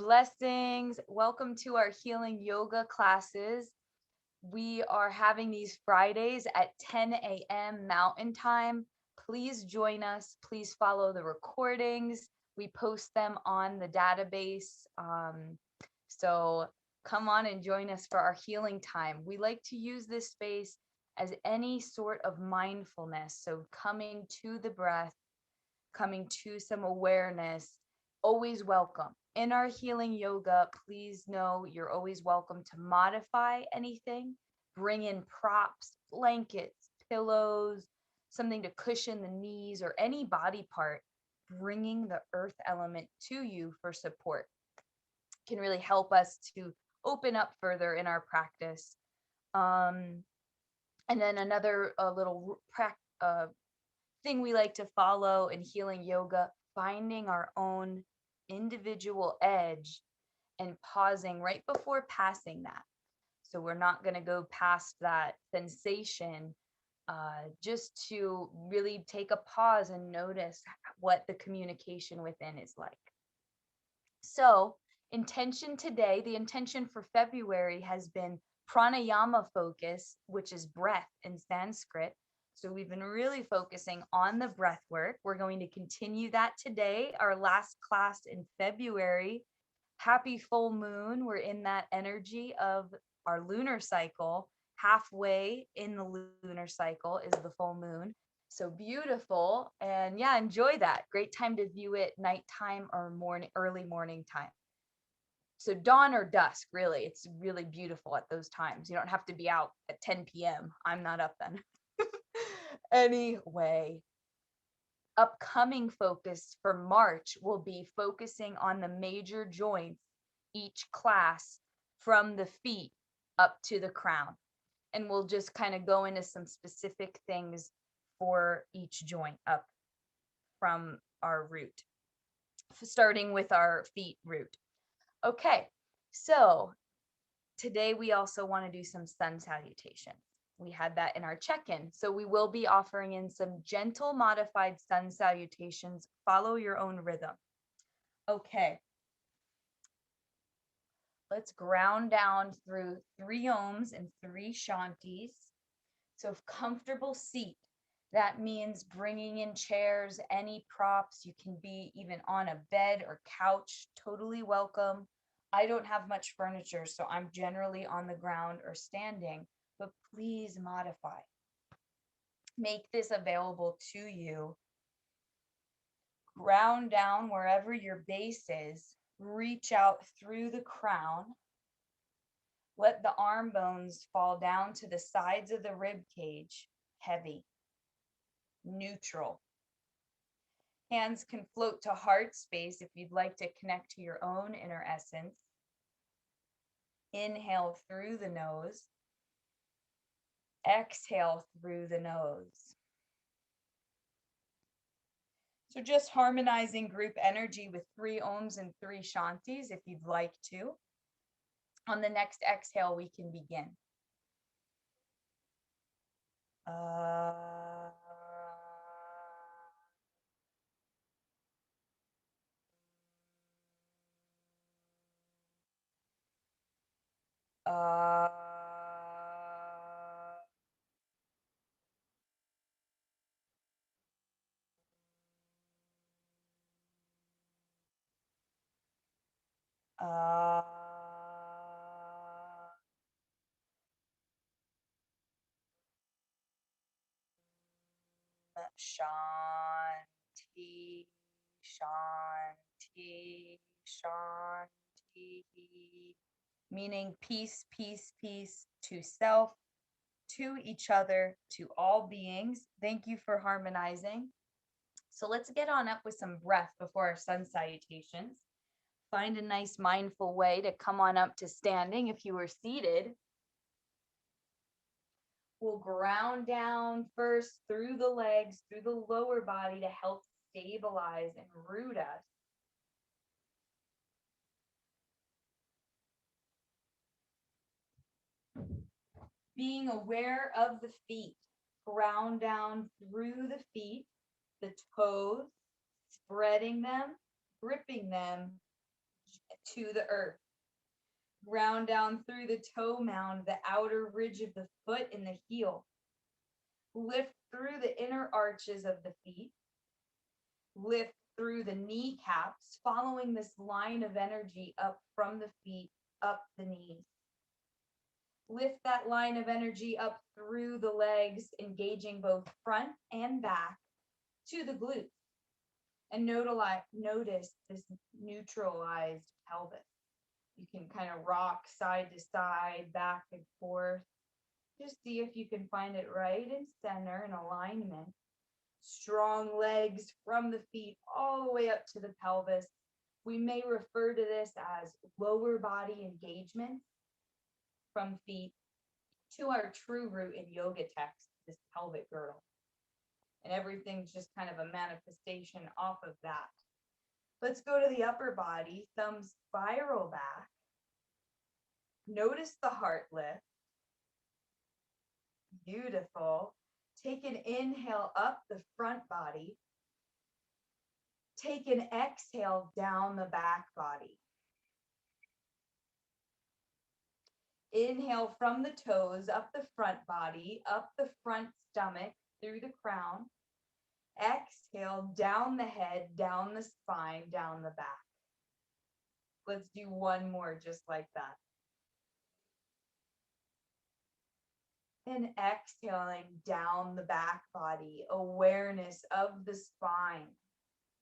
Blessings. Welcome to our healing yoga classes. We are having these Fridays at 10 a.m. Mountain Time. Please join us. Please follow the recordings. We post them on the database. So come on and join us for our healing time. We like to use this space as any sort of mindfulness. So coming to the breath, coming to some awareness, always welcome. In our healing yoga, please know you're always welcome to modify anything, bring in props, blankets, pillows, something to cushion the knees, or any body part, bringing the earth element to you for support can really help us to open up further in our practice. And then another little thing we like to follow in healing yoga, finding our own individual edge and pausing right before passing that. So we're not going to go past that sensation, just to really take a pause and notice what the communication within is like. So, intention today, the intention for February has been pranayama focus, which is breath in Sanskrit. So, we've been really focusing on the breath work. We're going to continue that today, our last class in February. Happy full moon. We're in that energy of our lunar cycle. Halfway in the lunar cycle is the full moon. So beautiful. And yeah, enjoy that. Great time to view it nighttime or early morning time. So dawn or dusk, really, it's really beautiful at those times. You don't have to be out at 10 p.m. I'm not up then. Anyway, upcoming focus for March will be focusing on the major joints, each class from the feet up to the crown. And we'll just kind of go into some specific things for each joint up from our root, starting with our feet root. Okay, so today we also want to do some sun salutations. We had that in our check-in. So we will be offering in some gentle modified sun salutations. Follow your own rhythm. Okay. Let's ground down through 3 ohms and 3 shantis. So comfortable seat. That means bringing in chairs, any props. You can be even on a bed or couch, totally welcome. I don't have much furniture, so I'm generally on the ground or standing, but please modify. Make this available to you. Ground down wherever your base is. Reach out through the crown. Let the arm bones fall down to the sides of the rib cage, heavy. Neutral. Hands can float to heart space if you'd like to connect to your own inner essence. Inhale through the nose. Exhale through the nose. So just harmonizing group energy with 3 ohms and 3 shantis if you'd like to. On the next exhale, we can begin. Shanti, Shanti, Shanti. Meaning peace, peace, peace to self, to each other, to all beings. Thank you for harmonizing. So let's get on up with some breath before our sun salutations. Find a nice mindful way to come on up to standing if you were seated. We'll ground down first through the legs, through the lower body to help stabilize and root us. Being aware of the feet, ground down through the feet, the toes, spreading them, gripping them to the earth. Ground down through the toe mound, the outer ridge of the foot and the heel. Lift through the inner arches of the feet. Lift through the kneecaps, following this line of energy up from the feet, up the knees. Lift that line of energy up through the legs, engaging both front and back to the glutes. And notice this neutralized pelvis. You can kind of rock side to side, back and forth. Just see if you can find it right in center in alignment. Strong legs from the feet all the way up to the pelvis. We may refer to this as lower body engagement from feet to our true root in yoga text, this pelvic girdle. And everything's just kind of a manifestation off of that. Let's go to the upper body, thumbs spiral back. Notice the heart lift. Beautiful. Take an inhale up the front body. Take an exhale down the back body. Inhale from the toes, up the front body, up the front stomach, through the crown. Exhale down the head, down the spine, down the back. Let's do one more just like that. And exhaling down the back body, awareness of the spine.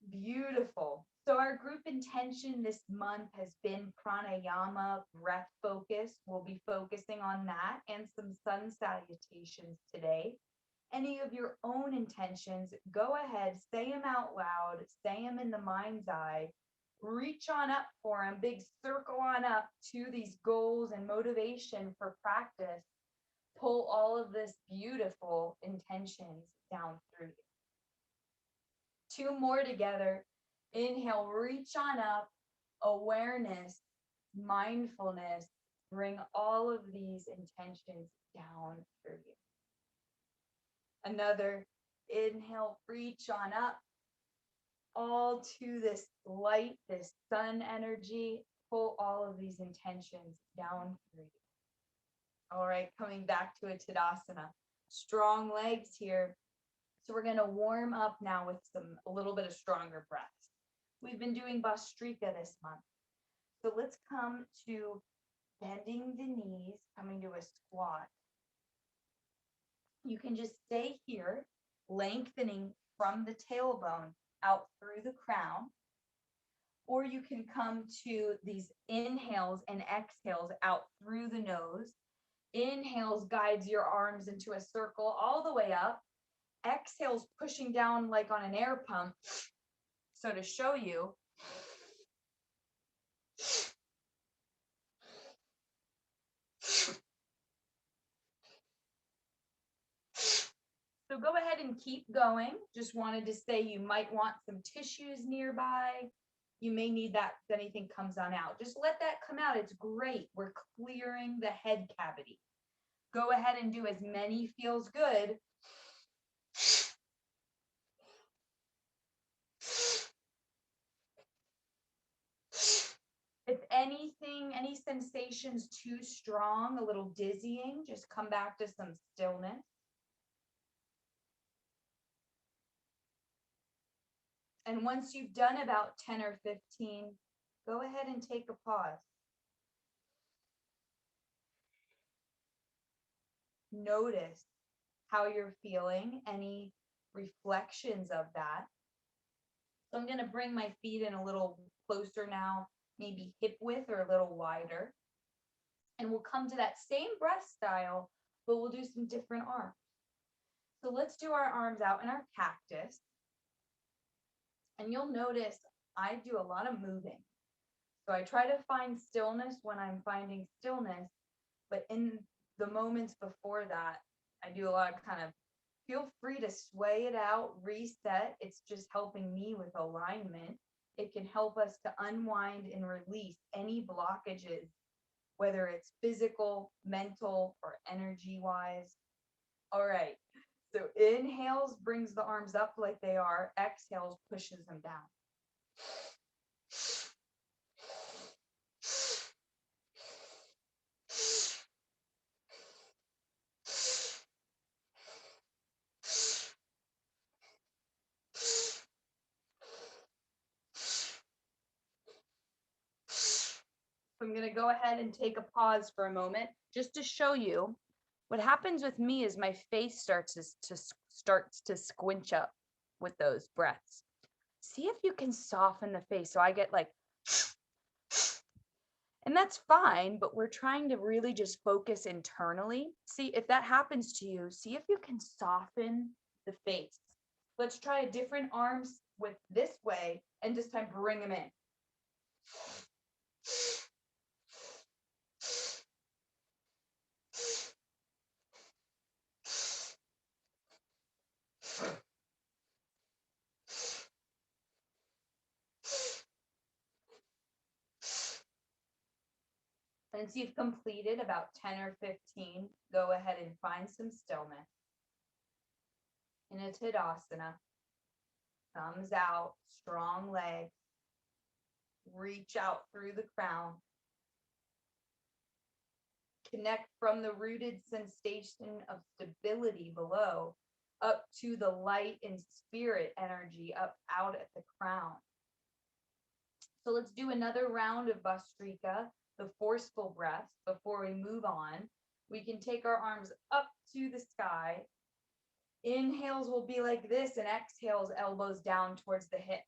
Beautiful. So our group intention this month has been pranayama, breath focus. We'll be focusing on that and some sun salutations today. Any of your own intentions, go ahead, say them out loud, say them in the mind's eye, reach on up for them, big circle on up to these goals and motivation for practice. Pull all of this beautiful intentions down through you. Two more together. Inhale, reach on up, awareness, mindfulness, bring all of these intentions down through you. Another inhale, reach on up, all to this light, this sun energy, pull all of these intentions down through you. All right, coming back to a Tadasana. Strong legs here. So we're going to warm up now with a little bit of stronger breaths. We've been doing Bhastrika this month. So let's come to bending the knees, coming to a squat. You can just stay here, lengthening from the tailbone out through the crown. Or you can come to these inhales and exhales out through the nose. Inhales guides your arms into a circle all the way up. Exhales pushing down like on an air pump. So to show you, so go ahead and keep going. Just wanted to say you might want some tissues nearby. You may need that if anything comes on out. Just let that come out. It's great. We're clearing the head cavity. Go ahead and do as many feels good. If anything, any sensations too strong, a little dizzying, just come back to some stillness. And once you've done about 10 or 15, go ahead and take a pause. Notice how you're feeling, any reflections of that. So I'm going to bring my feet in a little closer now, maybe hip width or a little wider. And we'll come to that same breath style, but we'll do some different arms. So let's do our arms out in our cactus. And you'll notice I do a lot of moving. So I try to find stillness when I'm finding stillness, but in the moments before that, I do a lot of kind of feel free to sway it out, reset. It's just helping me with alignment. It can help us to unwind and release any blockages, whether it's physical, mental, or energy-wise. All right. So inhales brings the arms up like they are. Exhales pushes them down. I'm going to go ahead and take a pause for a moment just to show you what happens with me is my face starts to squinch up with those breaths. See if you can soften the face. So I get like, and that's fine, but we're trying to really just focus internally. See if that happens to you. See if you can soften the face. Let's try a different arms with this way and this time bring them in. And once you've completed about 10 or 15, go ahead and find some stillness. In a Tadasana, thumbs out, strong legs, reach out through the crown. Connect from the rooted sensation of stability below up to the light and spirit energy up out at the crown. So let's do another round of Vastrika, the forceful breaths, before we move on. We can take our arms up to the sky. Inhales will be like this, and exhales, elbows down towards the hips.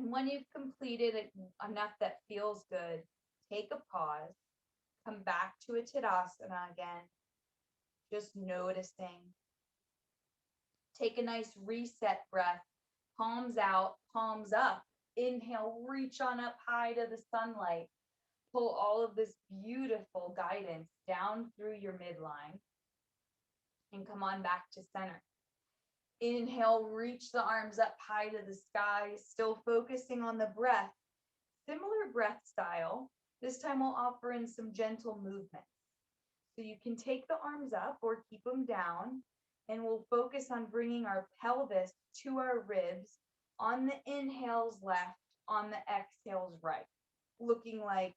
And when you've completed enough that feels good, take a pause, come back to a Tadasana again, just noticing. Take a nice reset breath, palms out, palms up. Inhale, reach on up high to the sunlight. Pull all of this beautiful guidance down through your midline and come on back to center. Inhale, reach the arms up high to the sky, still focusing on the breath. Similar breath style. This time we'll offer in some gentle movements. So you can take the arms up or keep them down, and we'll focus on bringing our pelvis to our ribs on the inhales left, on the exhales right, looking like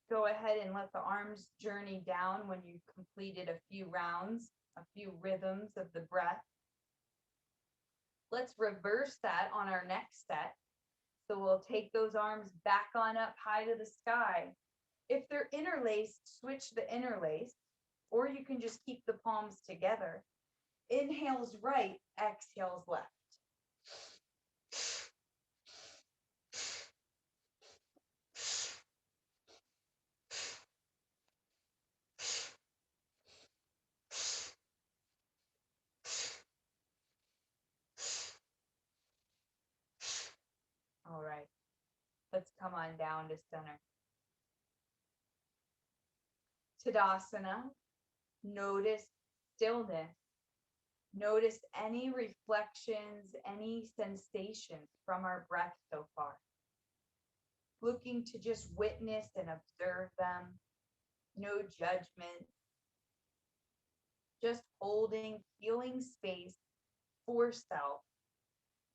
go ahead and let the arms journey down when you've completed a few rounds, a few rhythms of the breath. Let's reverse that on our next set. So we'll take those arms back on up high to the sky. If they're interlaced, switch the interlace, or you can just keep the palms together. Inhales right, exhales left. All right, let's come on down to center. Tadasana, notice stillness. Notice any reflections, any sensations from our breath so far. Looking to just witness and observe them. No judgment. Just holding, feeling space for self.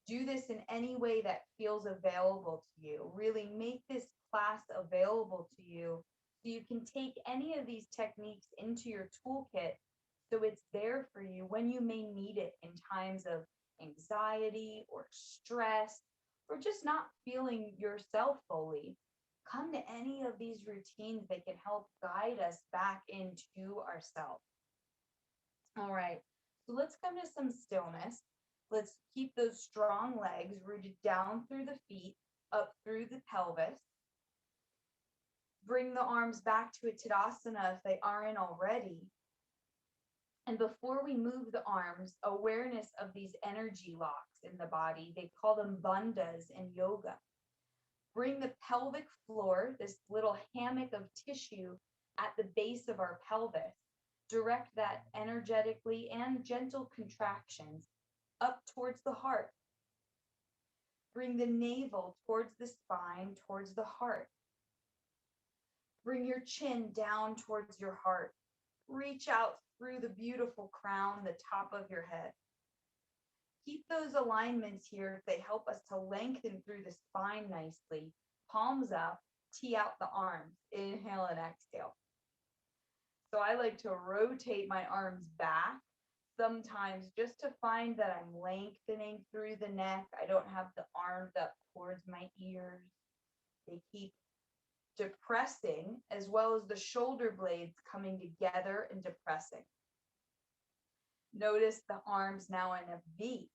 Do this in any way that feels available to you. Really make this class available to you so you can take any of these techniques into your toolkit so it's there for you when you may need it in times of anxiety or stress or just not feeling yourself fully. Come to any of these routines that can help guide us back into ourselves. All right, so let's come to some stillness. Let's keep those strong legs rooted down through the feet, up through the pelvis. Bring the arms back to a Tadasana if they aren't already. And before we move the arms, awareness of these energy locks in the body. They call them bandhas in yoga. Bring the pelvic floor, this little hammock of tissue at the base of our pelvis, Direct that energetically and gentle contractions up towards the heart. Bring the navel towards the spine, towards the heart. Bring your chin down towards your heart. Reach out through the beautiful crown, the top of your head. Keep those alignments here. They help us to lengthen through the spine nicely. Palms up, tee out the arms. Inhale and exhale. So I like to rotate my arms back sometimes just to find that I'm lengthening through the neck. I don't have the arms up towards my ears. They keep depressing, as well as the shoulder blades coming together and depressing. Notice the arms now in a V.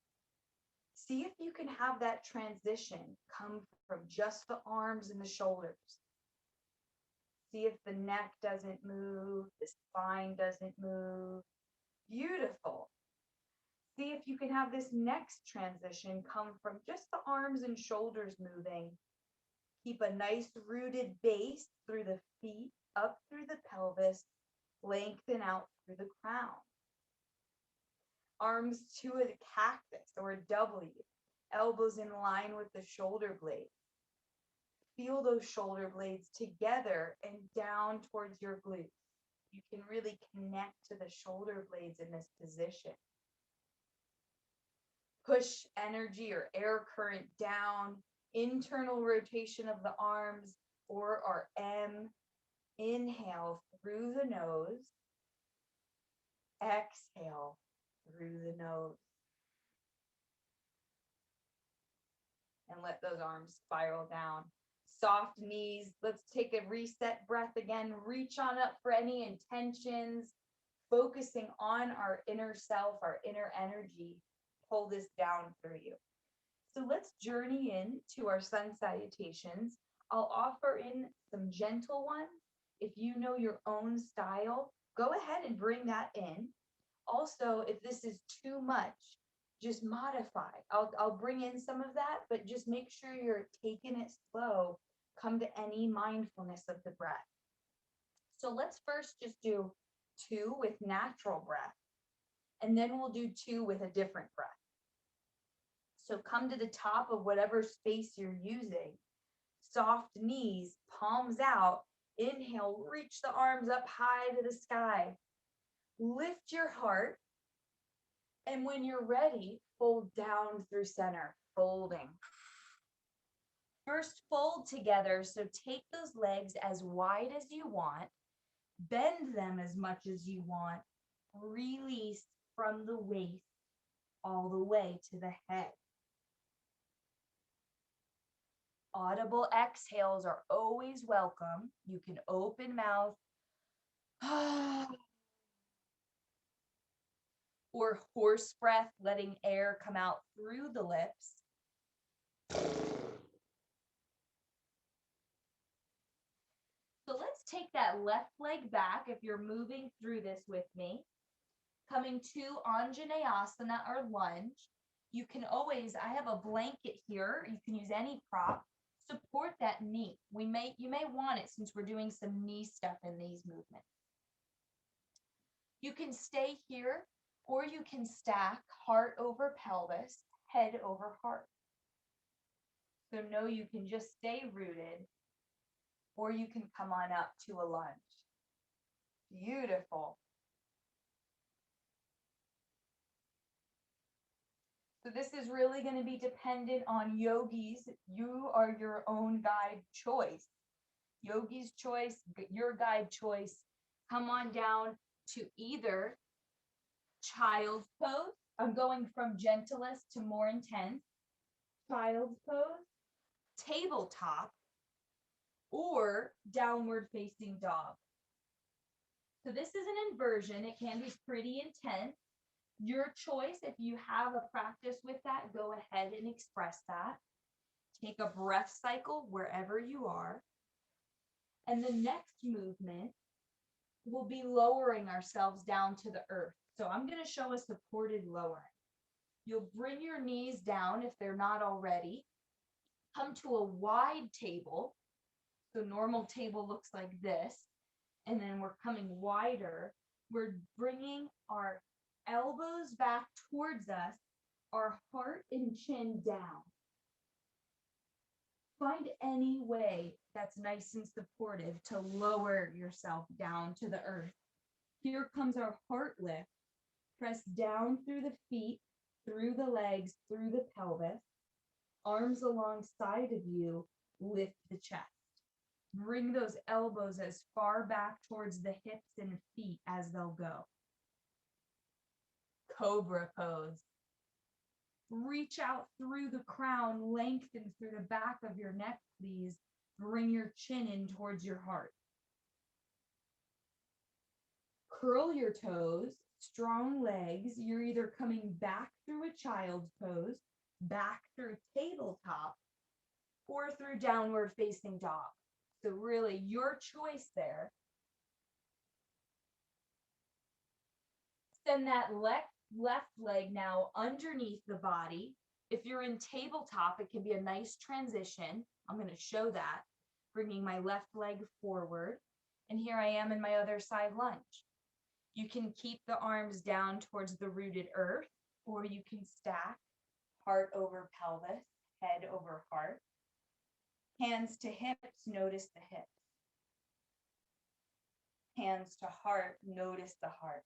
See if you can have that transition come from just the arms and the shoulders. See if the neck doesn't move, the spine doesn't move. Beautiful. See if you can have this next transition come from just the arms and shoulders moving. Keep a nice rooted base through the feet, up through the pelvis, lengthen out through the crown. Arms to a cactus or a W, elbows in line with the shoulder blades. Feel those shoulder blades together and down towards your glutes. You can really connect to the shoulder blades in this position. Push energy or air current down, internal rotation of the arms, or our M. Inhale through the nose. Exhale through the nose. And let those arms spiral down. Soft knees. Let's take a reset breath again. Reach on up for any intentions. Focusing on our inner self, our inner energy. Pull this down through you. So let's journey into our sun salutations. I'll offer in some gentle ones. If you know your own style, go ahead and bring that in. Also, if this is too much, just modify. I'll bring in some of that, but just make sure you're taking it slow. Come to any mindfulness of the breath. So let's first just do 2 with natural breath, and then we'll do 2 with a different breath. So come to the top of whatever space you're using. Soft knees, palms out. Inhale, reach the arms up high to the sky. Lift your heart. And when you're ready, fold down through center, folding. First, fold together. So take those legs as wide as you want. Bend them as much as you want. Release from the waist all the way to the head. Audible exhales are always welcome. You can open mouth. Or horse breath, letting air come out through the lips. So let's take that left leg back if you're moving through this with me. Coming to Anjaneyasana or lunge. You can always, I have a blanket here. You can use any prop. Support that knee. You may want it since we're doing some knee stuff in these movements. You can stay here, or you can stack heart over pelvis, head over heart. So no, you can just stay rooted, or you can come on up to a lunge. Beautiful. So this is really going to be dependent on yogis. You are your own guide choice. Yogi's choice, your guide choice. Come on down to either child's pose. I'm going from gentlest to more intense. Child's pose, tabletop, or downward facing dog. So this is an inversion. It can be pretty intense. Your choice. If you have a practice with that, go ahead and express that. Take a breath cycle wherever you are. And the next movement will be lowering ourselves down to the earth. So I'm going to show a supported lowering. You'll bring your knees down if they're not already. Come to a wide table. So normal table looks like this. And then we're coming wider. We're bringing our elbows back towards us, our heart and chin down. Find any way that's nice and supportive to lower yourself down to the earth. Here comes our heart lift. Press down through the feet, through the legs, through the pelvis. Arms alongside of you, lift the chest. Bring those elbows as far back towards the hips and feet as they'll go. Cobra pose. Reach out through the crown, lengthen through the back of your neck, please. Bring your chin in towards your heart. Curl your toes, strong legs. You're either coming back through a child's pose, back through tabletop, or through downward facing dog. So really your choice there. Send that left leg now underneath the body. If you're in tabletop, it can be a nice transition. I'm going to show that. Bringing my left leg forward. And here I am in my other side lunge. You can keep the arms down towards the rooted earth, or you can stack heart over pelvis, head over heart. Hands to hips, notice the hips. Hands to heart, notice the heart.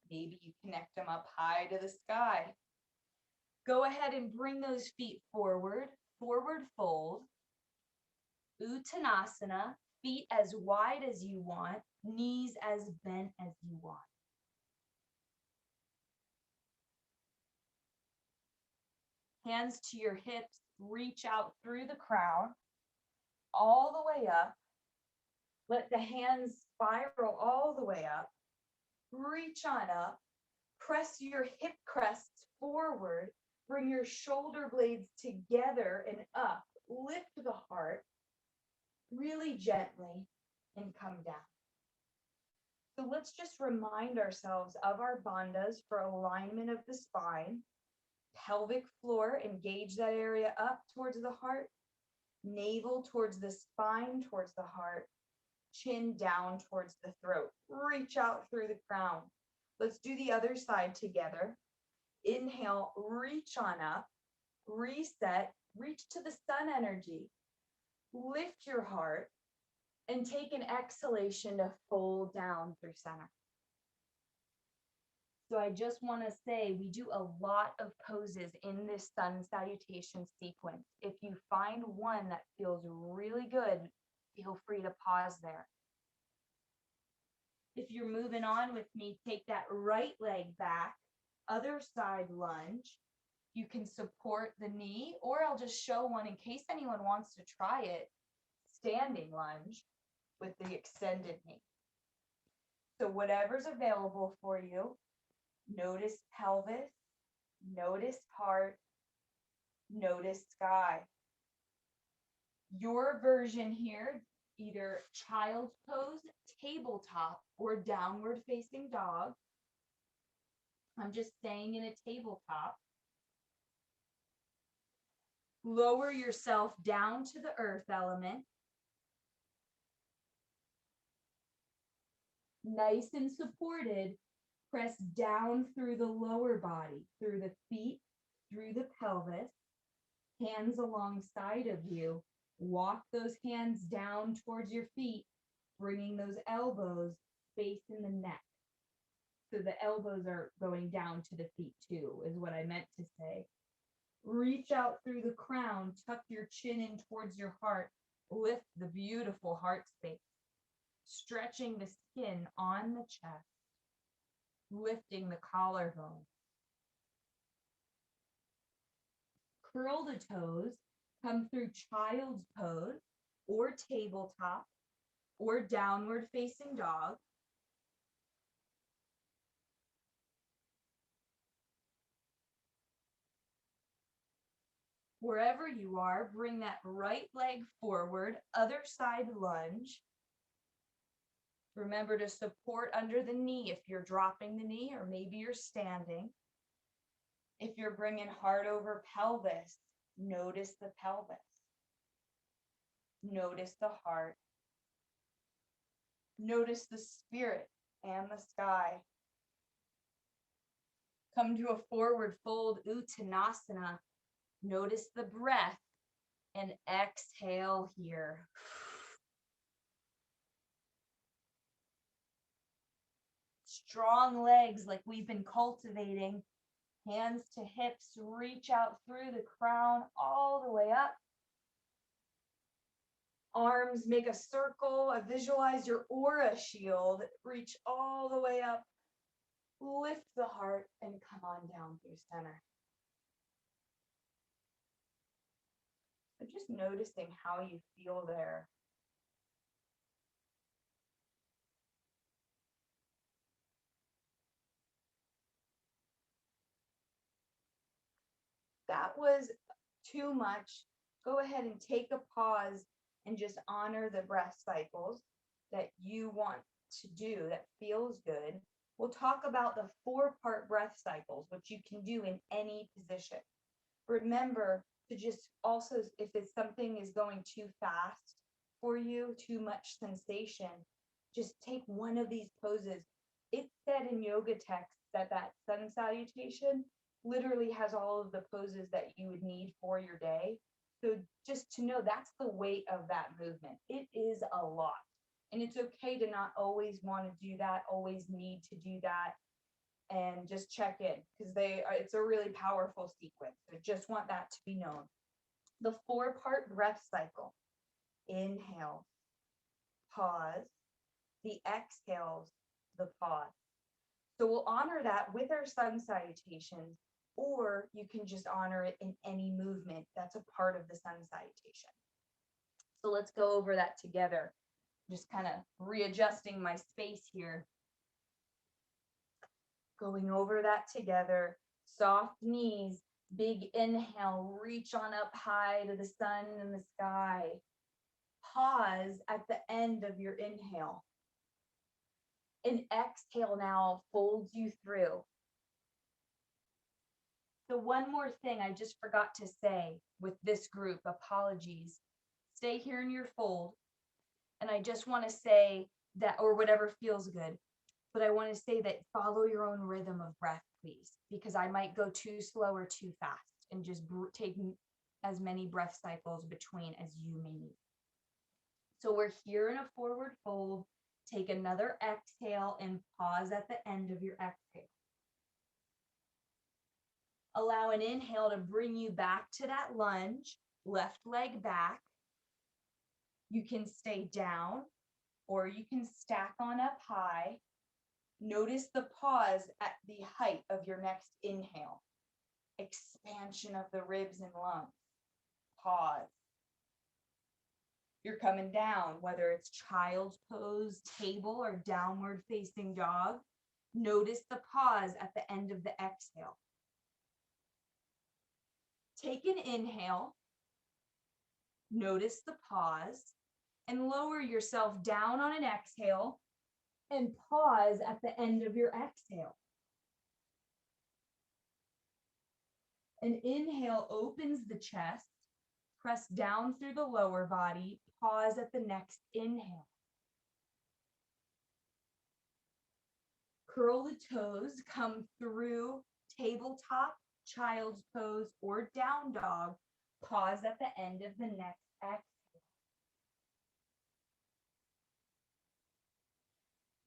Maybe you connect them up high to the sky. Go ahead and bring those feet forward, forward fold. Uttanasana, feet as wide as you want, knees as bent as you want. Hands to your hips, reach out through the crown, all the way up. Let the hands spiral all the way up. Reach on up. Press your hip crests forward. Bring your shoulder blades together and up. Lift the heart really gently and come down. So let's just remind ourselves of our bandhas for alignment of the spine. Pelvic floor, engage that area up towards the heart. Navel towards the spine, towards the heart. Chin down towards the throat. Reach out through the crown. Let's do the other side together. Inhale, reach on up. Reset, reach to the sun energy. Lift your heart and take an exhalation to fold down through center. So I just want to say we do a lot of poses in this sun salutation sequence. If you find one that feels really good, feel free to pause there. If you're moving on with me, take that right leg back, other side lunge. You can support the knee, or I'll just show one in case anyone wants to try it. Standing lunge with the extended knee. So whatever's available for you, notice pelvis, notice heart, notice sky. Your version here, either child's pose, tabletop, or downward facing dog. I'm just staying in a tabletop. Lower yourself down to the earth element. Nice and supported, press down through the lower body, through the feet, through the pelvis, hands alongside of you. Walk those hands down towards your feet, bringing those elbows space in the neck. So the elbows are going down to the feet too, is what I meant to say. Reach out through the crown, tuck your chin in towards your heart, lift the beautiful heart space. Stretching the skin on the chest, lifting the collarbone. Curl the toes, come through child's pose, or tabletop, or downward facing dog. Wherever you are, bring that right leg forward, other side lunge. Remember to support under the knee if you're dropping the knee, or maybe you're standing. If you're bringing heart over pelvis, notice the pelvis. Notice the heart. Notice the spirit and the sky. Come to a forward fold, Uttanasana. Notice the breath and exhale here. Strong legs like we've been cultivating. Hands to hips, reach out through the crown all the way up. Arms make a circle. Visualize your aura shield. Reach all the way up. Lift the heart and come on down through center. So just noticing how you feel there. That was too much. Go ahead and take a pause and just honor the breath cycles that you want to do that feels good. We'll talk about the 4-part breath cycles, which you can do in any position. Remember to just also, if it's something is going too fast for you, too much sensation, just take one of these poses. It said in yoga texts that sun salutation literally has all of the poses that you would need for your day. So just to know that's the weight of that movement. It is a lot. And it's okay to not always want to do that, always need to do that. And just check in because it's a really powerful sequence. So just want that to be known. The 4-part breath cycle. Inhale, pause, the exhales, the pause. So we'll honor that with our sun salutations, or you can just honor it in any movement that's a part of the sun salutation. So let's go over that together. Just kind of readjusting my space here. Going over that together. Soft knees, big inhale, reach on up high to the sun and the sky. Pause at the end of your inhale. And exhale now folds you through. So one more thing I just forgot to say with this group, apologies. Stay here in your fold. And I just want to say that, or whatever feels good, but I want to say that follow your own rhythm of breath, please, because I might go too slow or too fast, and just take as many breath cycles between as you may need. So we're here in a forward fold. Take another exhale and pause at the end of your exhale. Allow an inhale to bring you back to that lunge, left leg back. You can stay down or you can stack on up high. Notice the pause at the height of your next inhale. Expansion of the ribs and lungs. Pause. You're coming down, whether it's child's pose, table, or downward facing dog. Notice the pause at the end of the exhale. Take an inhale. Notice the pause and lower yourself down on an exhale and pause at the end of your exhale. An inhale opens the chest, press down through the lower body, pause at the next inhale. Curl the toes, come through tabletop, child's pose, or down dog. Pause at the end of the next exhale.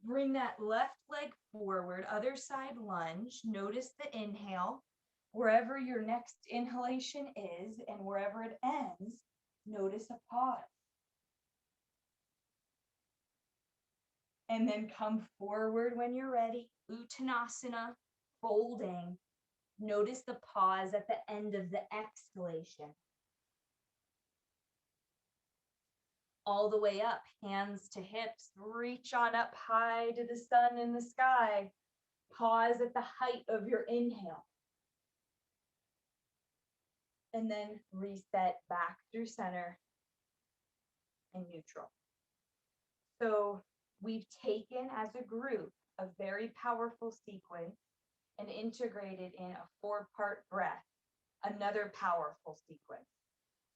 Bring that left leg forward, other side lunge. Notice the inhale. Wherever your next inhalation is and wherever it ends, notice a pause. And then come forward when you're ready. Uttanasana, folding. Notice the pause at the end of the exhalation. All the way up, hands to hips. Reach on up high to the sun in the sky. Pause at the height of your inhale. And then reset back through center and neutral. So we've taken as a group a very powerful sequence and integrated in a 4-part breath, another powerful sequence.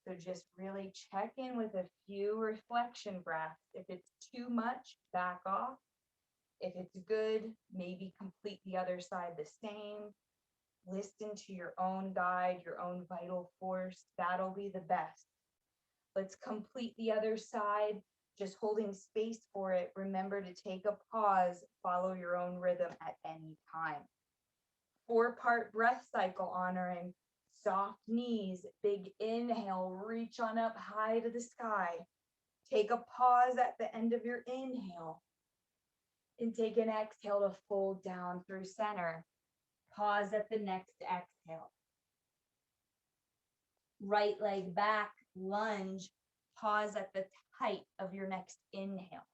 So just really check in with a few reflection breaths. If it's too much, back off. If it's good, maybe complete the other side the same. Listen to your own guide, your own vital force. That'll be the best. Let's complete the other side, just holding space for it. Remember to take a pause, follow your own rhythm at any time. 4-part breath cycle honoring soft knees, big inhale, reach on up high to the sky. Take a pause at the end of your inhale and take an exhale to fold down through center. Pause at the next exhale. Right leg back, lunge, pause at the height of your next inhale.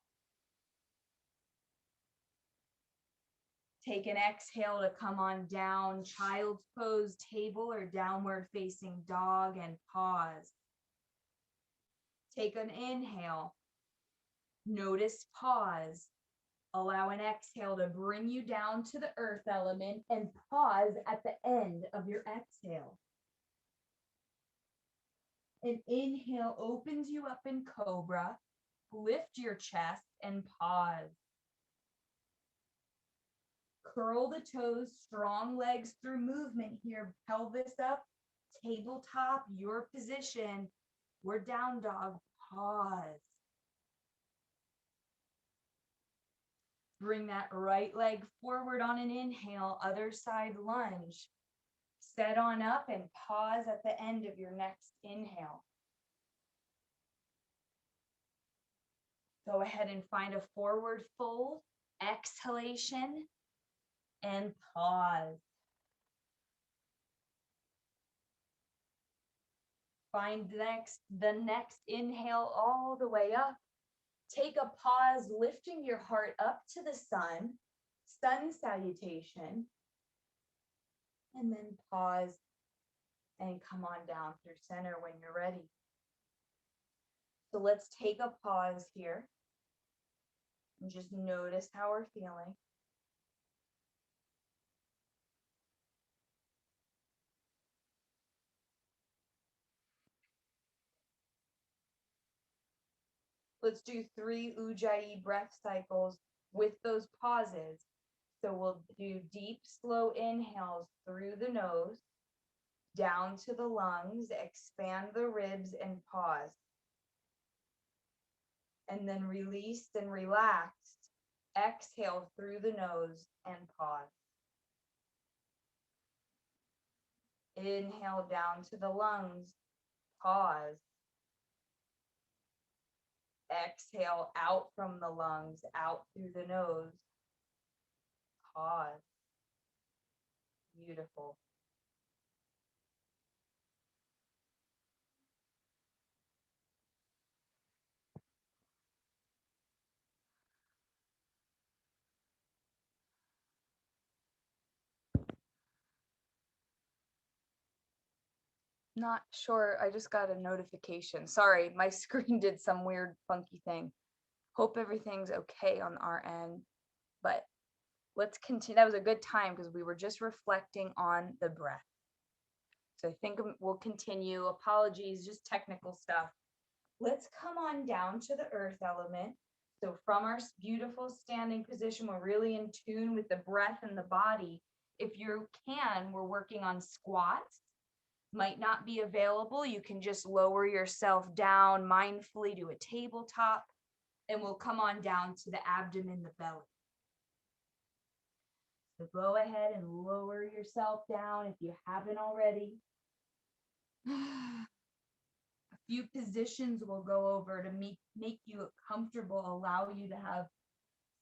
Take an exhale to come on down, child's pose, table, or downward facing dog, and pause. Take an inhale. Notice pause. Allow an exhale to bring you down to the earth element and pause at the end of your exhale. An inhale opens you up in cobra. Lift your chest and pause. Curl the toes, strong legs through movement here. Pelvis up, tabletop, your position. We're down dog, pause. Bring that right leg forward on an inhale, other side lunge. Set on up and pause at the end of your next inhale. Go ahead and find a forward fold, exhalation, and pause. Find the next inhale all the way up. Take a pause, lifting your heart up to the sun salutation, and then pause and come on down through center when you're ready. So let's take a pause here and just notice how we're feeling. Let's do 3 Ujjayi breath cycles with those pauses. So we'll do deep, slow inhales through the nose, down to the lungs, expand the ribs and pause. And then released and relaxed, exhale through the nose and pause. Inhale down to the lungs, pause. Exhale out from the lungs, out through the nose, pause. Beautiful. Not sure. I just got a notification. Sorry, my screen did some weird funky thing. Hope everything's okay on our end. But let's continue. That was a good time because we were just reflecting on the breath. So I think we'll continue. Apologies, just technical stuff. Let's come on down to the earth element. So from our beautiful standing position, we're really in tune with the breath and the body. If you can, we're working on squats. Might not be available. You can just lower yourself down mindfully to a tabletop, and we'll come on down to the abdomen, the belly. So go ahead and lower yourself down if you haven't already. A few positions we'll go over to make you comfortable, allow you to have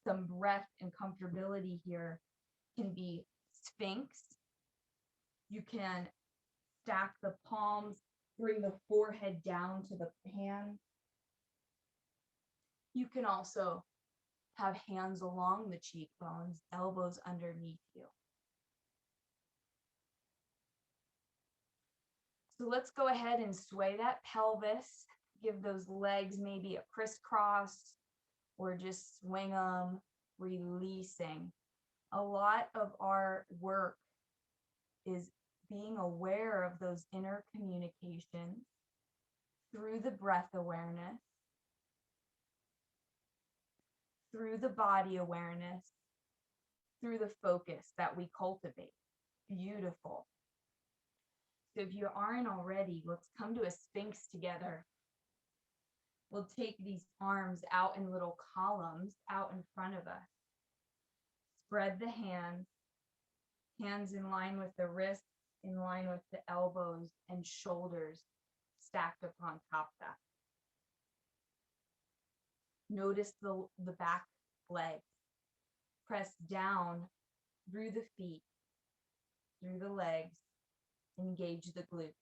some breath and comfortability here. Can be Sphinx. You can stack the palms, bring the forehead down to the hands. You can also have hands along the cheekbones, elbows underneath you. So let's go ahead and sway that pelvis. Give those legs maybe a crisscross or just swing them, releasing. A lot of our work is being aware of those inner communications through the breath awareness, through the body awareness, through the focus that we cultivate. Beautiful. So if you aren't already, let's come to a Sphinx together. We'll take these arms out in little columns out in front of us. Spread the hands, hands in line with the wrists, in line with the elbows and shoulders stacked upon top of that. Notice the back legs. Press down through the feet, through the legs, engage the glutes.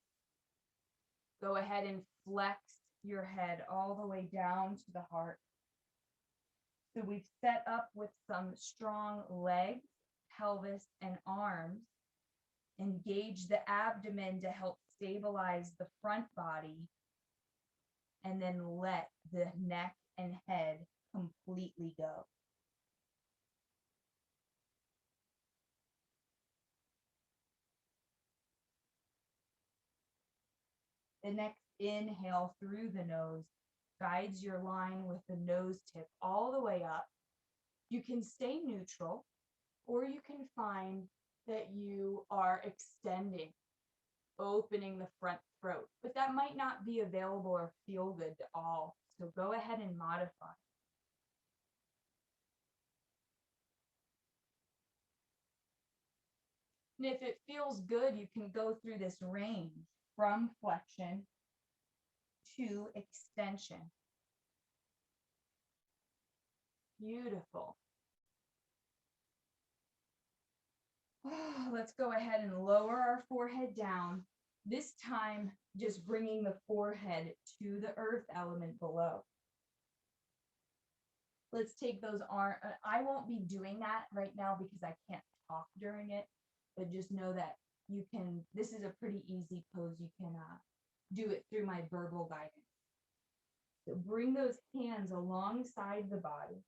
Go ahead and flex your head all the way down to the heart. So we've set up with some strong legs, pelvis, and arms. Engage the abdomen to help stabilize the front body, and then let the neck and head completely go. The next inhale through the nose guides your line with the nose tip all the way up. You can stay neutral, or you can find that you are extending, opening the front throat, but that might not be available or feel good to all. So go ahead and modify. And if it feels good, you can go through this range from flexion to extension. Beautiful. Let's go ahead and lower our forehead down. This time, just bringing the forehead to the earth element below. Let's take those arms. I won't be doing that right now because I can't talk during it, but just know that you can, this is a pretty easy pose. You can do it through my verbal guidance. So bring those hands alongside the body,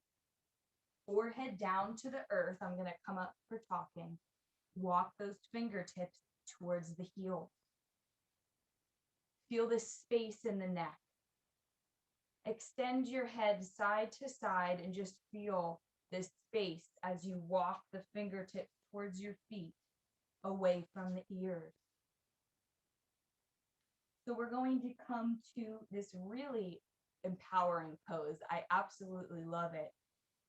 forehead down to the earth. I'm going to come up for talking. Walk those fingertips towards the heel. Feel the space in the neck. Extend your head side to side and just feel this space as you walk the fingertips towards your feet, away from the ears. So we're going to come to this really empowering pose. I absolutely love it.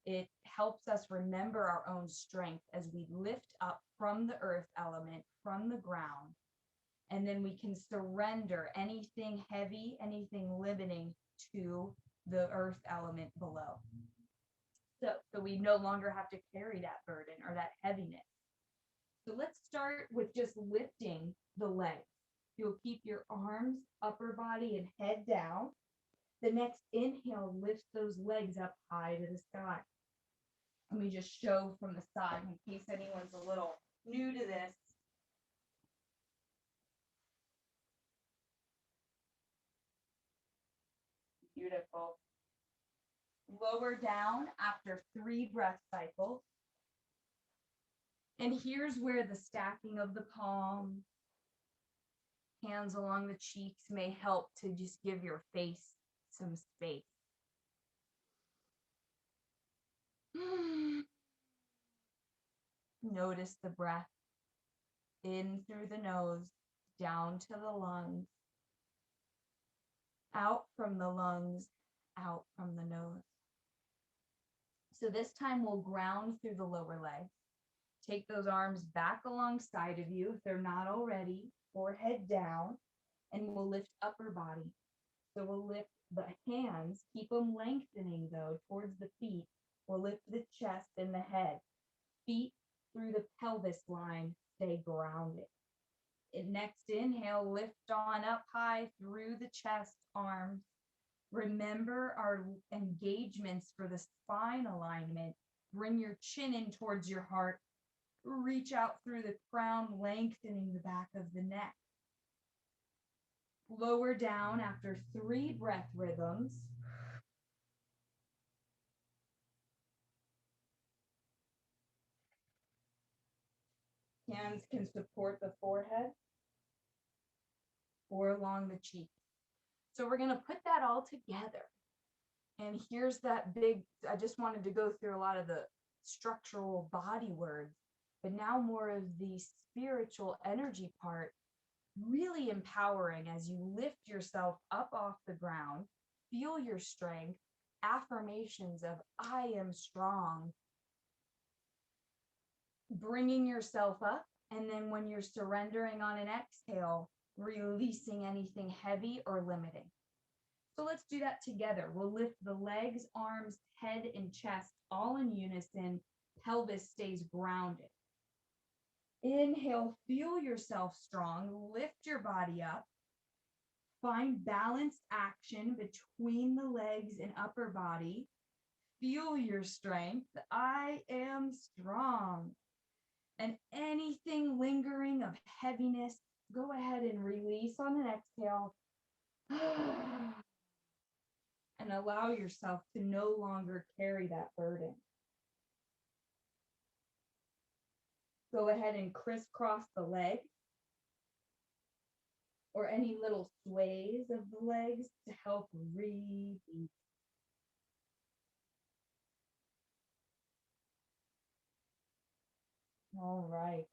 It helps us remember our own strength as we lift up from the earth element, from the ground, and then we can surrender anything heavy, anything limiting to the earth element below. So we no longer have to carry that burden or that heaviness. So let's start with just lifting the legs. You'll keep your arms, upper body, and head down. The next inhale lifts those legs up high to the sky. Let me just show from the side in case anyone's a little new to this. Beautiful. Lower down after 3 breath cycles. And here's where the stacking of the palms, hands along the cheeks may help to just give your face some space. Notice the breath in through the nose, down to the lungs, out from the lungs, out from the nose. So this time we'll ground through the lower legs. Take those arms back alongside of you if they're not already, forehead down, and we'll lift upper body. So we'll lift the hands, keep them lengthening though towards the feet. We'll lift the chest and the head. Feet through the pelvis line, stay grounded. Next inhale, lift on up high through the chest, arms. Remember our engagements for the spine alignment. Bring your chin in towards your heart. Reach out through the crown, lengthening the back of the neck. Lower down after 3 breath rhythms. Hands can support the forehead or along the cheek. So we're going to put that all together. And here's that big, I just wanted to go through a lot of the structural body words, but now more of the spiritual energy part, really empowering as you lift yourself up off the ground, feel your strength, affirmations of I am strong, bringing yourself up. And then when you're surrendering on an exhale, releasing anything heavy or limiting. So let's do that together. We'll lift the legs, arms, head, and chest all in unison. Pelvis stays grounded. Inhale, feel yourself strong. Lift your body up. Find balanced action between the legs and upper body. Feel your strength. I am strong. And anything lingering of heaviness, go ahead and release on an exhale. And allow yourself to no longer carry that burden. Go ahead and crisscross the legs or any little sways of the legs to help release. All right.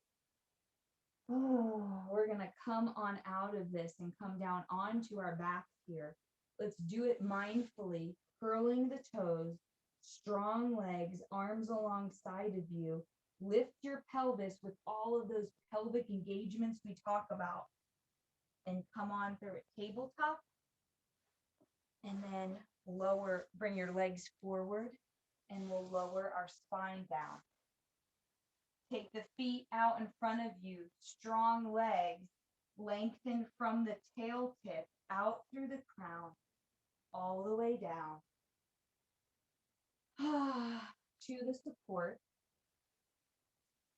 Oh, we're going to come on out of this and come down onto our backs here. Let's do it mindfully, curling the toes, strong legs, arms alongside of you. Lift your pelvis with all of those pelvic engagements we talk about. And come on through it, tabletop. And then lower, bring your legs forward, and we'll lower our spine down. Take the feet out in front of you, strong legs, lengthen from the tail tip out through the crown, all the way down to the support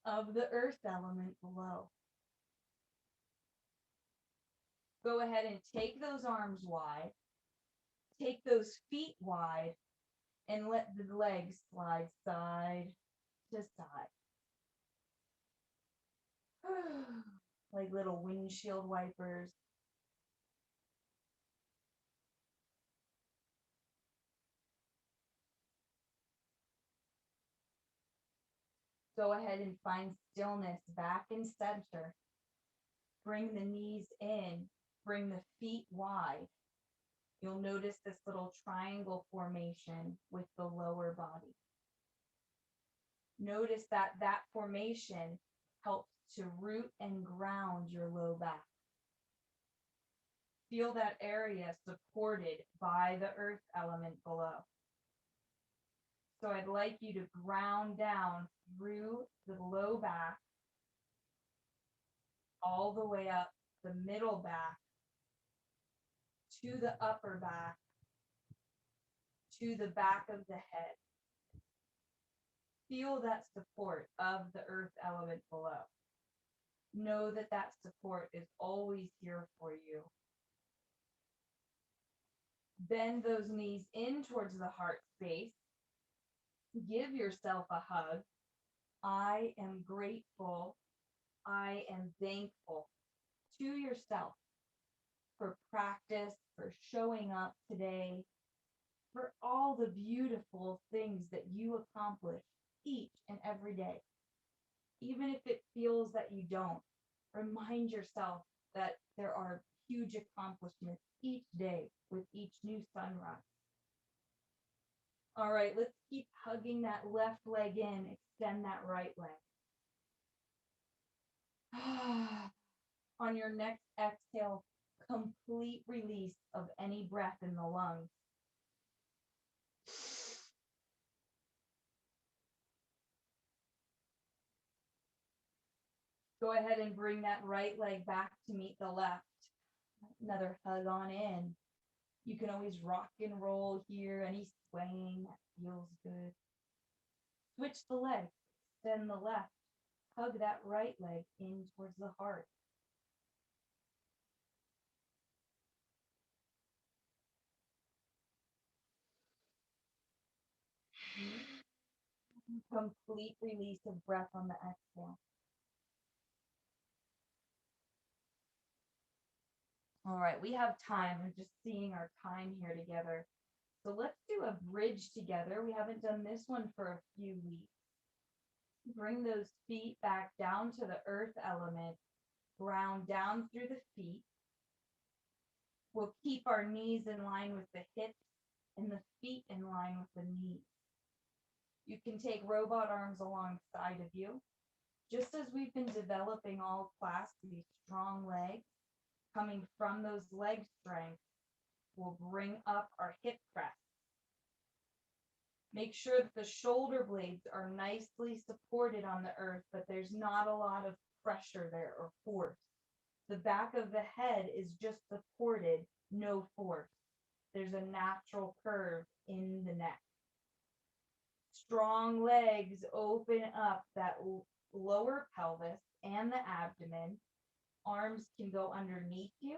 of the earth element below. Go ahead and take those arms wide, take those feet wide, and let the legs slide side to side. Like little windshield wipers. Go ahead and find stillness back in center. Bring the knees in, bring the feet wide. You'll notice this little triangle formation with the lower body. Notice that that formation helps to root and ground your low back. Feel that area supported by the earth element below. So I'd like you to ground down through the low back, all the way up the middle back, to the upper back, to the back of the head. Feel that support of the earth element below. Know that that support is always here for you. Bend those knees in towards the heart space. Give yourself a hug. I am grateful. I am thankful to yourself for practice, for showing up today, for all the beautiful things that you accomplish each and every day. Even if it feels that you don't, remind yourself that there are huge accomplishments each day with each new sunrise. All right, let's keep hugging that left leg in, extend that right leg. On your next exhale, complete release of any breath in the lungs. Go ahead and bring that right leg back to meet the left. Another hug on in. You can always rock and roll here, any swaying that feels good. Switch the legs, extend the left. Hug that right leg in towards the heart. Complete release of breath on the exhale. All right, we have time. We're just seeing our time here together. So let's do a bridge together. We haven't done this one for a few weeks. Bring those feet back down to the earth element, ground down through the feet. We'll keep our knees in line with the hips and the feet in line with the knees. You can take robot arms alongside of you. Just as we've been developing all class these strong legs, coming from those leg strengths, we'll bring up our hip press. Make sure that the shoulder blades are nicely supported on the earth, but there's not a lot of pressure there or force. The back of the head is just supported, no force. There's a natural curve in the neck. Strong legs open up that lower pelvis and the abdomen. Arms can go underneath you,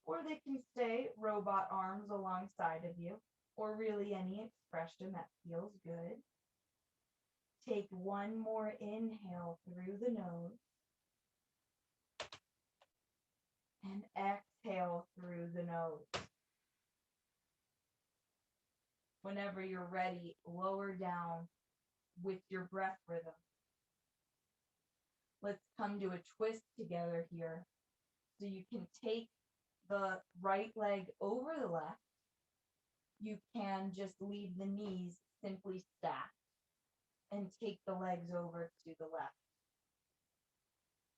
or they can stay robot arms alongside of you, or really any expression that feels good. Take one more inhale through the nose and exhale through the nose. Whenever you're ready, lower down with your breath rhythm. Let's come to a twist together here. So you can take the right leg over the left. You can just leave the knees simply stacked and take the legs over to the left.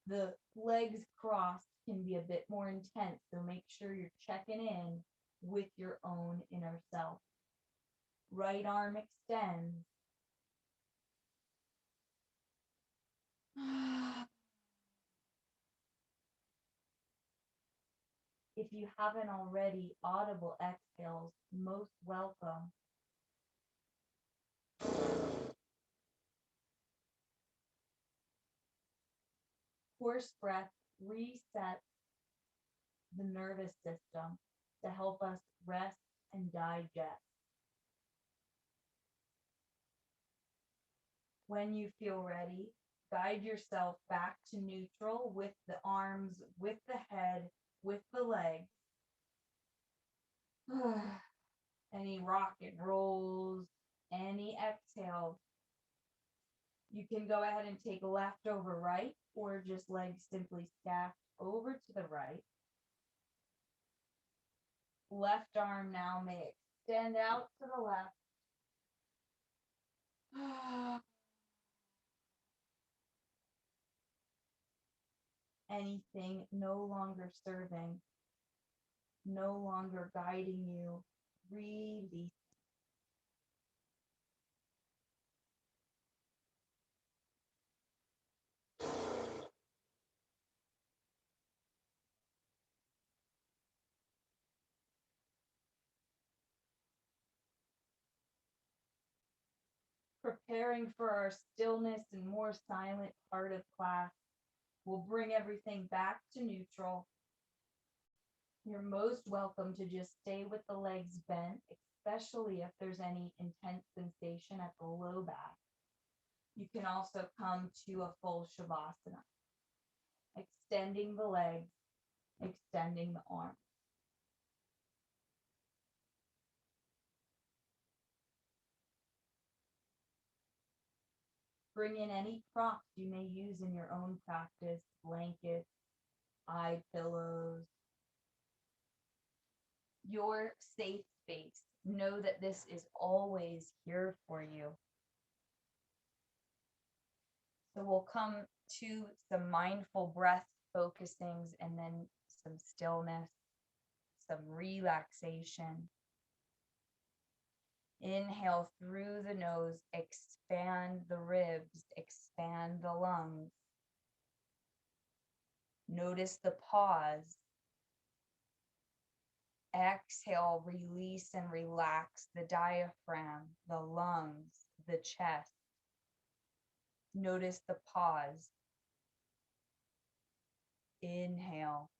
The legs crossed can be a bit more intense, so make sure you're checking in with your own inner self. Right arm extends. If you haven't already, audible exhales, most welcome. Horse breath resets the nervous system to help us rest and digest. When you feel ready, guide yourself back to neutral with the arms, with the head, with the legs. Any rock and rolls, any exhale. You can go ahead and take left over right, or just legs simply stacked over to the right. Left arm now may extend out to the left. Anything no longer serving, no longer guiding you, release. Preparing for our stillness and more silent part of class. We'll bring everything back to neutral. You're most welcome to just stay with the legs bent, especially if there's any intense sensation at the low back. You can also come to a full Shavasana, extending the legs, extending the arms. Bring in any props you may use in your own practice, blankets, eye pillows, your safe space. Know that this is always here for you. So we'll come to some mindful breath focusings and then some stillness, some relaxation. Inhale through the nose, expand the ribs, expand the lungs. Notice the pause. Exhale, release and relax the diaphragm, the lungs, the chest. Notice the pause. Inhale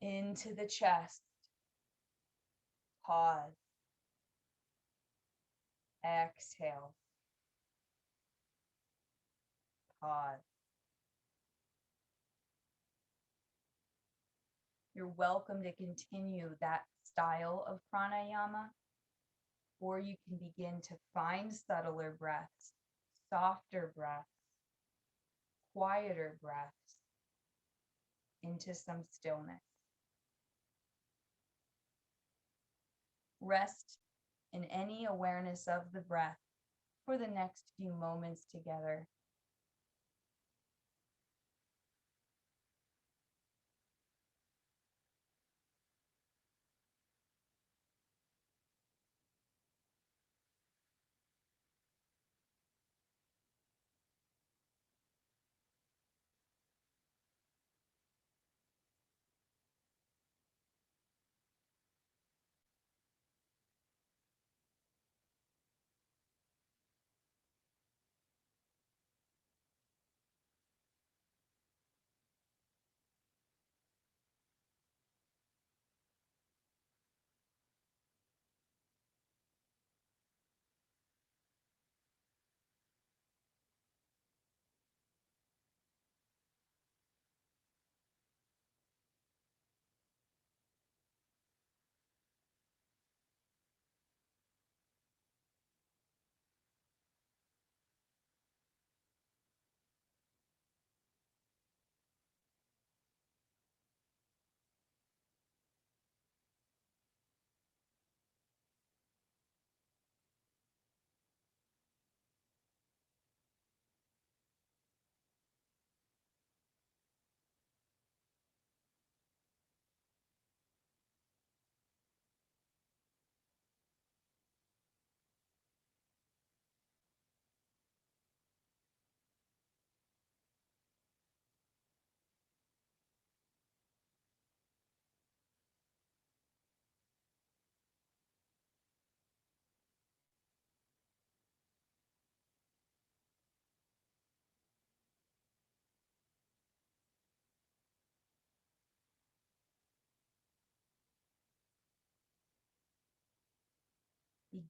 into the chest. Pause. Exhale. Pause. You're welcome to continue that style of pranayama, or you can begin to find subtler breaths, softer breaths, quieter breaths into some stillness. Rest in any awareness of the breath for the next few moments together.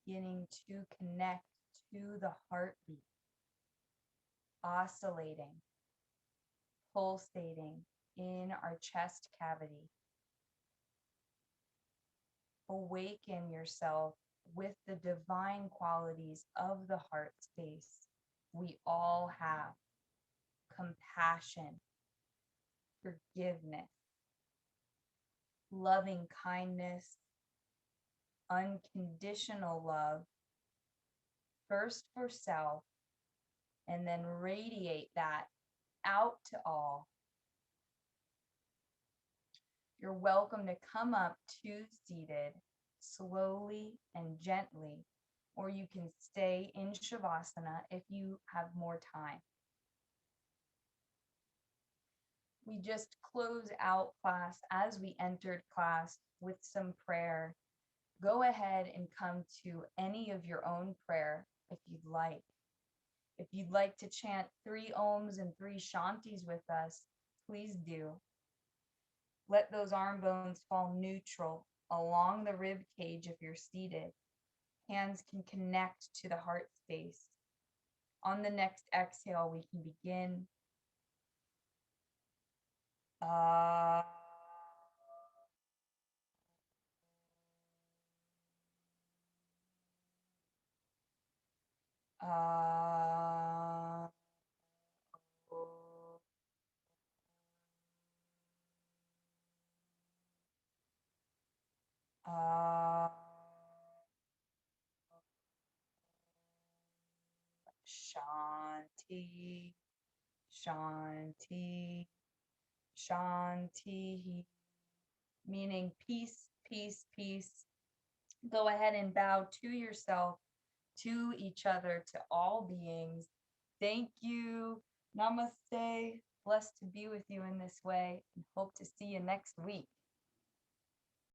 Beginning to connect to the heartbeat, oscillating, pulsating in our chest cavity. Awaken yourself with the divine qualities of the heart space we all have: compassion, forgiveness, loving kindness, unconditional love, first for self, and then radiate that out to all. You're welcome to come up to seated slowly and gently, or you can stay in Shavasana if you have more time. We just close out class as we entered class with some prayer. Go ahead and come to any of your own prayer if you'd like. If you'd like to chant 3 Oms and 3 Shantis with us, please do. Let those arm bones fall neutral along the rib cage if you're seated. Hands can connect to the heart space. On the next exhale, we can begin. Ah. Ah. Ah. Shanti, Shanti, Shanti, meaning peace, peace, peace. Go ahead and bow to yourself, to each other, to all beings. Thank you. Namaste. Blessed to be with you in this way, and hope to see you next week.